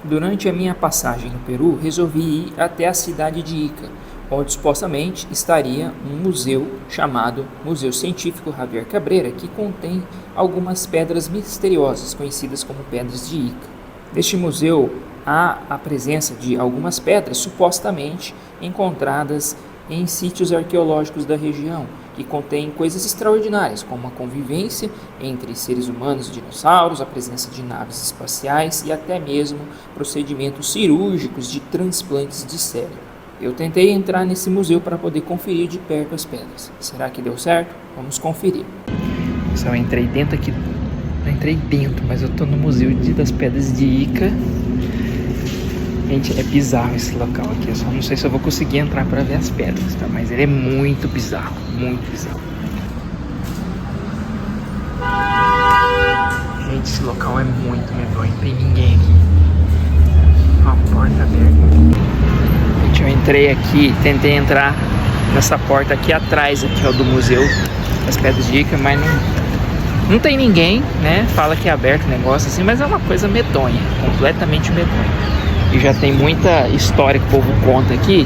Durante a minha passagem no Peru, resolvi ir até a cidade de Ica, onde supostamente estaria um museu chamado Museu Científico Javier Cabrera, que contém algumas pedras misteriosas conhecidas como Pedras de Ica. Neste museu há a presença de algumas pedras supostamente encontradas em sítios arqueológicos da região, que contém coisas extraordinárias, como a convivência entre seres humanos e dinossauros, a presença de naves espaciais e até mesmo procedimentos cirúrgicos de transplantes de cérebro. Eu tentei entrar nesse museu para poder conferir de perto as pedras. Será que deu certo? Vamos conferir. Eu entrei dentro aqui. Eu entrei dentro, mas eu tô no Museu das Pedras de Ica. Gente, é bizarro esse local aqui. Eu só não sei se eu vou conseguir entrar para ver as pedras, tá? Mas ele é muito bizarro, muito bizarro. Gente, esse local é muito medonho. Não tem ninguém aqui. Ó, a porta aberta. Gente, eu entrei aqui, tentei entrar nessa porta aqui atrás, aqui, ó, do Museu das Pedras de Ica, mas não tem ninguém, né? Fala que é aberto o negócio assim, mas é uma coisa medonha, completamente medonha. E já tem muita história que o povo conta aqui,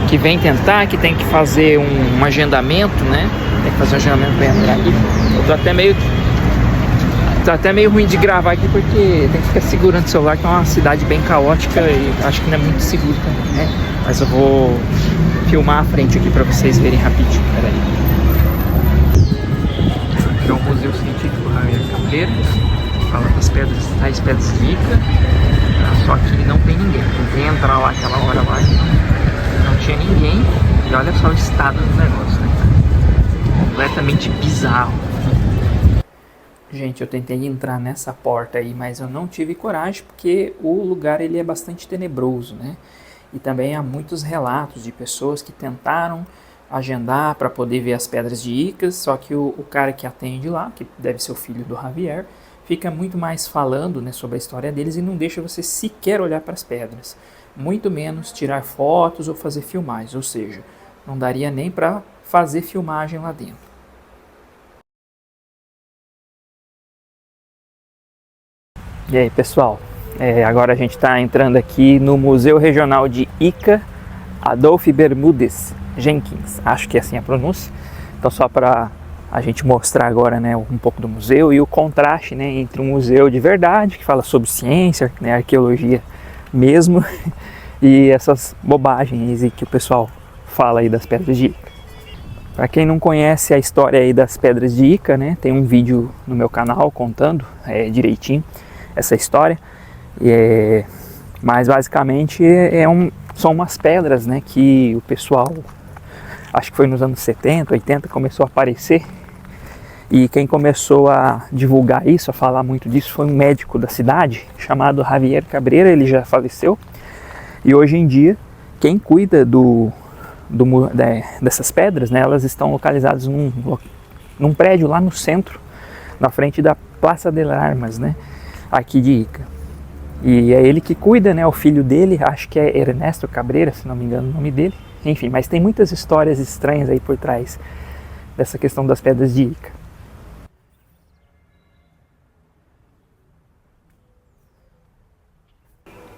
que vem tentar, que tem que fazer um agendamento, né? Tem que fazer um agendamento para entrar aqui. Eu tô até meio ruim de gravar aqui, porque tem que ficar segurando o celular, que é uma cidade bem caótica e acho que não é muito seguro também, né? Mas eu vou filmar a frente aqui para vocês verem rapidinho, peraí. Aqui é o Museu Científico Javier Cabrera, fala das tais pedras de Ica. Só que não tem ninguém. Tentei entrar lá aquela hora lá e não tinha ninguém. E olha só o estado do negócio, né? Completamente bizarro. Gente, eu tentei entrar nessa porta aí, mas eu não tive coragem porque o lugar ele é bastante tenebroso, né? E também há muitos relatos de pessoas que tentaram agendar para poder ver as pedras de Ica, só que o cara que atende lá, que deve ser o filho do Javier, fica muito mais falando, né, sobre a história deles e não deixa você sequer olhar para as pedras, muito menos tirar fotos ou fazer filmagens, ou seja, não daria nem para fazer filmagem lá dentro. E aí, pessoal, agora a gente está entrando aqui no Museu Regional de Ica, Adolfo Bermúdez Jenkins, acho que é assim a pronúncia. Então, só para a gente mostrar agora, né, um pouco do museu e o contraste, né, entre um museu de verdade, que fala sobre ciência, né, arqueologia mesmo, e essas bobagens que o pessoal fala aí das pedras de Ica. Para quem não conhece a história aí das pedras de Ica, né, tem um vídeo no meu canal contando direitinho essa história, mas basicamente são umas pedras, né, que o pessoal, acho que foi nos anos 70, 80, começou a aparecer. E quem começou a divulgar isso, a falar muito disso, foi um médico da cidade chamado Javier Cabrera. Ele já faleceu. E hoje em dia, quem cuida dessas pedras, né, elas estão localizadas num prédio lá no centro, na frente da Plaza de Armas, né, aqui de Ica. E é ele que cuida, né, o filho dele, acho que é Ernesto Cabrera, se não me engano o nome dele. Enfim, mas tem muitas histórias estranhas aí por trás dessa questão das pedras de Ica.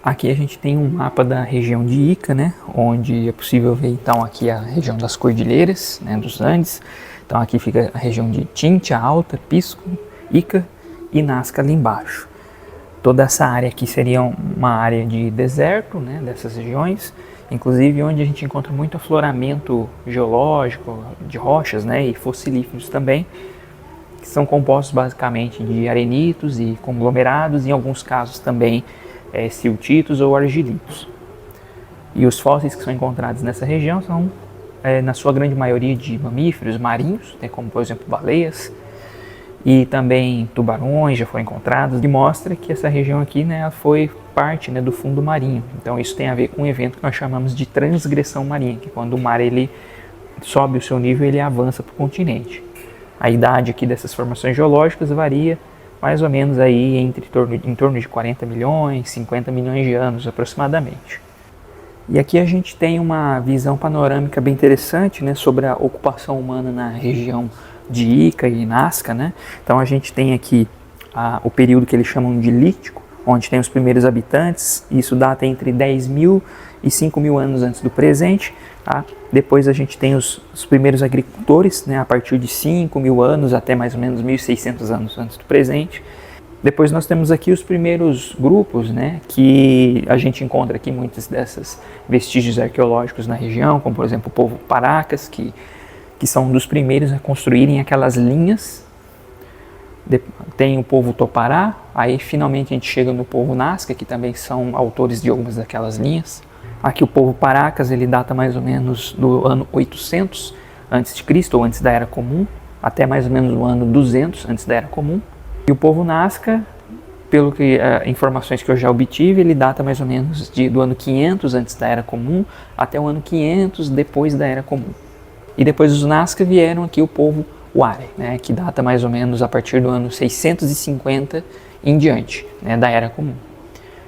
Aqui a gente tem um mapa da região de Ica, né, onde é possível ver então aqui a região das cordilheiras, né, dos Andes. Então aqui fica a região de Chincha Alta, Pisco, Ica e Nazca ali embaixo. Toda essa área aqui seria uma área de deserto, né, dessas regiões, inclusive onde a gente encontra muito afloramento geológico de rochas, né, e fossilíferos também, que são compostos basicamente de arenitos e conglomerados, em alguns casos também siltitos ou argilitos. E os fósseis que são encontrados nessa região são, na sua grande maioria, de mamíferos marinhos, né, como por exemplo baleias, e também tubarões já foram encontrados, e mostra que essa região aqui, né, foi parte, né, do fundo marinho. Então isso tem a ver com um evento que nós chamamos de transgressão marinha, que é quando o mar ele sobe o seu nível e ele avança para o continente. A idade aqui dessas formações geológicas varia mais ou menos aí em torno de 40 milhões, 50 milhões de anos aproximadamente. E aqui a gente tem uma visão panorâmica bem interessante, né, sobre a ocupação humana na região de Ica e Nazca, né? Então a gente tem aqui o período que eles chamam de lítico, onde tem os primeiros habitantes. Isso data entre 10.000 e 5.000 anos antes do presente. Tá? Depois a gente tem os primeiros agricultores, né, a partir de 5.000 anos até mais ou menos 1.600 anos antes do presente. Depois nós temos aqui os primeiros grupos, né, que a gente encontra aqui muitos desses vestígios arqueológicos na região, como por exemplo o povo Paracas, que são um dos primeiros a construírem aquelas linhas. Tem o povo Topará, aí finalmente a gente chega no povo Nazca, que também são autores de algumas daquelas linhas. Aqui o povo Paracas, ele data mais ou menos do ano 800 a.C., ou antes da Era Comum, até mais ou menos o ano 200 antes da Era Comum. E o povo Nazca, pelo que informações que eu já obtive, ele data mais ou menos do ano 500 antes da Era Comum até o ano 500 depois da Era Comum. E depois dos Nazca vieram aqui o povo Wari, né, que data mais ou menos a partir do ano 650 em diante, né, da Era Comum.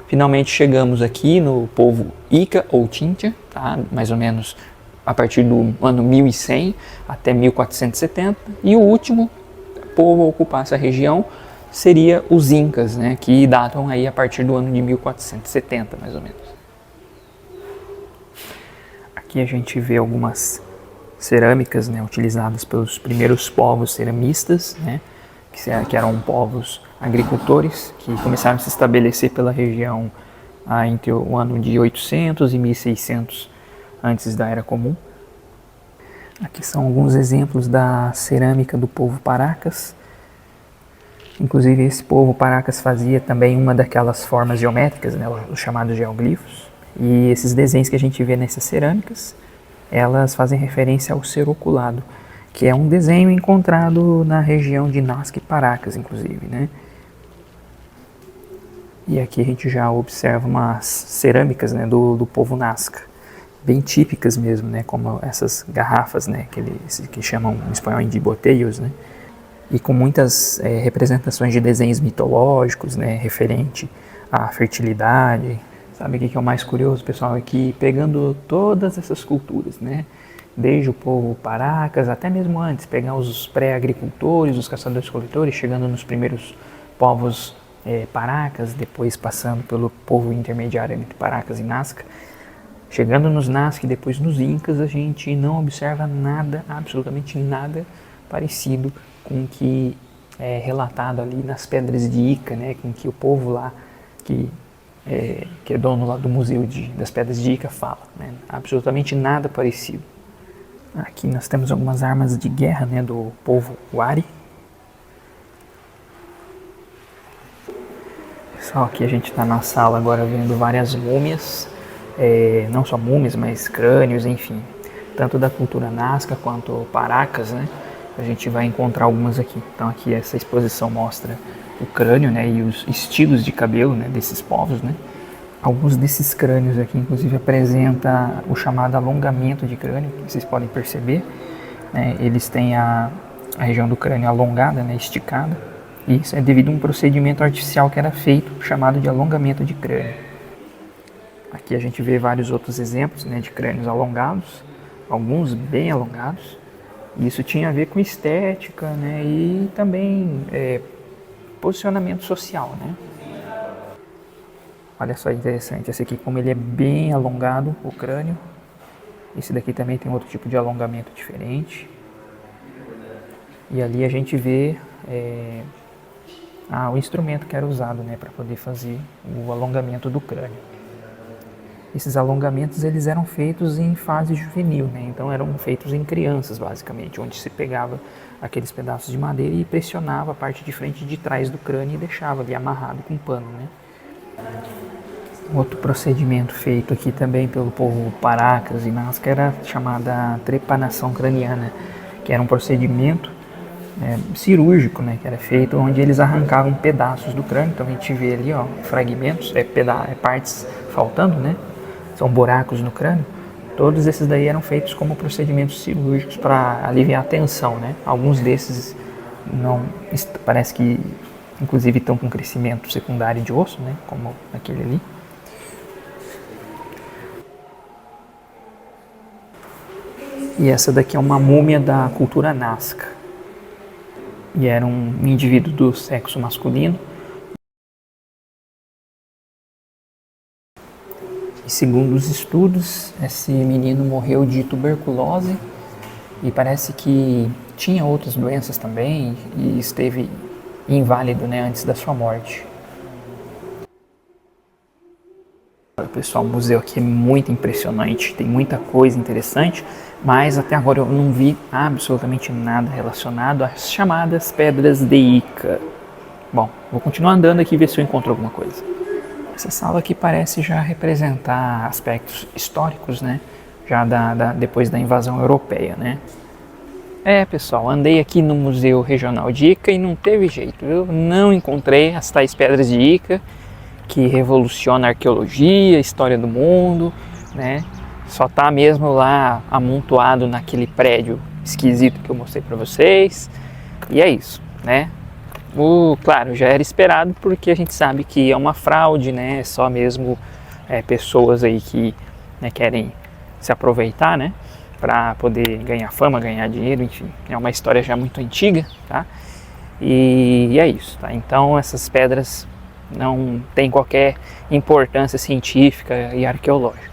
Finalmente chegamos aqui no povo Ica ou Chincha, tá, mais ou menos a partir do ano 1100 até 1470. E o último povo a ocupar essa região seria os Incas, né, que datam aí a partir do ano de 1470, mais ou menos. Aqui a gente vê algumas cerâmicas, né, utilizadas pelos primeiros povos ceramistas, né, que eram povos agricultores, que começaram a se estabelecer pela região entre o ano de 800 e 1600 antes da Era Comum. Aqui são alguns exemplos da cerâmica do povo Paracas. Inclusive esse povo Paracas fazia também uma daquelas formas geométricas, né, os chamados geoglifos. E esses desenhos que a gente vê nessas cerâmicas, elas fazem referência ao seroculado, que é um desenho encontrado na região de Nazca e Paracas, inclusive, né? E aqui a gente já observa umas cerâmicas, né, do povo Nazca, bem típicas mesmo, né, como essas garrafas, né, que chamam em espanhol de boteios, né, e com muitas representações de desenhos mitológicos, né, referente à fertilidade. Sabe o que é o mais curioso, pessoal? É que pegando todas essas culturas, né, desde o povo Paracas até mesmo antes, pegar os pré-agricultores, os caçadores-coletores, chegando nos primeiros povos Paracas, depois passando pelo povo intermediário entre Paracas e Nazca, chegando nos Nazca e depois nos Incas, a gente não observa nada, absolutamente nada parecido com o que é relatado ali nas pedras de Ica, né, com que o povo lá, que é dono lá do Museu das Pedras de Ica, fala, né, absolutamente nada parecido. Aqui nós temos algumas armas de guerra, né, do povo Wari. Pessoal, aqui a gente está na sala agora vendo várias múmias, não só múmias, mas crânios, enfim, tanto da cultura Nazca quanto Paracas, né? A gente vai encontrar algumas aqui. Então aqui essa exposição mostra o crânio, né, e os estilos de cabelo, né, desses povos, né? Alguns desses crânios aqui, inclusive, apresenta o chamado alongamento de crânio, que vocês podem perceber, né? Eles têm a região do crânio alongada, né, esticada. Isso é devido a um procedimento artificial que era feito, chamado de alongamento de crânio. Aqui a gente vê vários outros exemplos, né, de crânios alongados, alguns bem alongados. Isso tinha a ver com estética, né, e também posicionamento social, né. Olha só, interessante, esse aqui como ele é bem alongado, o crânio. Esse daqui também tem outro tipo de alongamento diferente. E ali a gente vê o instrumento que era usado, né, para poder fazer o alongamento do crânio. Esses alongamentos eles eram feitos em fase juvenil, né, então eram feitos em crianças basicamente, onde se pegava aqueles pedaços de madeira e pressionava a parte de frente e de trás do crânio e deixava ali amarrado com pano, né. Outro procedimento feito aqui também pelo povo Paracas e Nazca era chamada trepanação craniana, que era um procedimento cirúrgico, né, que era feito onde eles arrancavam pedaços do crânio. Então a gente vê ali, ó, fragmentos, partes faltando, né, são buracos no crânio. Todos esses daí eram feitos como procedimentos cirúrgicos para aliviar a tensão, né. Alguns desses não, parece que inclusive estão com crescimento secundário de osso, né, como aquele ali. E essa daqui é uma múmia da cultura Nazca. E era um indivíduo do sexo masculino, E segundo os estudos, esse menino morreu de tuberculose e parece que tinha outras doenças também e esteve inválido, né, antes da sua morte. Pessoal, o museu aqui é muito impressionante, tem muita coisa interessante, mas até agora eu não vi absolutamente nada relacionado às chamadas pedras de Ica. Bom, vou continuar andando aqui e ver se eu encontro alguma coisa. Essa sala aqui parece já representar aspectos históricos, né? Já depois da invasão europeia, né? Pessoal, andei aqui no Museu Regional de Ica e não teve jeito, eu não encontrei as tais pedras de Ica que revoluciona a arqueologia, a história do mundo, né? Só tá mesmo lá amontoado naquele prédio esquisito que eu mostrei para vocês. E é isso, né? Claro, já era esperado porque a gente sabe que é uma fraude, né? Só mesmo pessoas aí que, né, querem se aproveitar, né? Para poder ganhar fama, ganhar dinheiro, enfim. É uma história já muito antiga, tá? E é isso, tá? Então essas pedras não têm qualquer importância científica e arqueológica.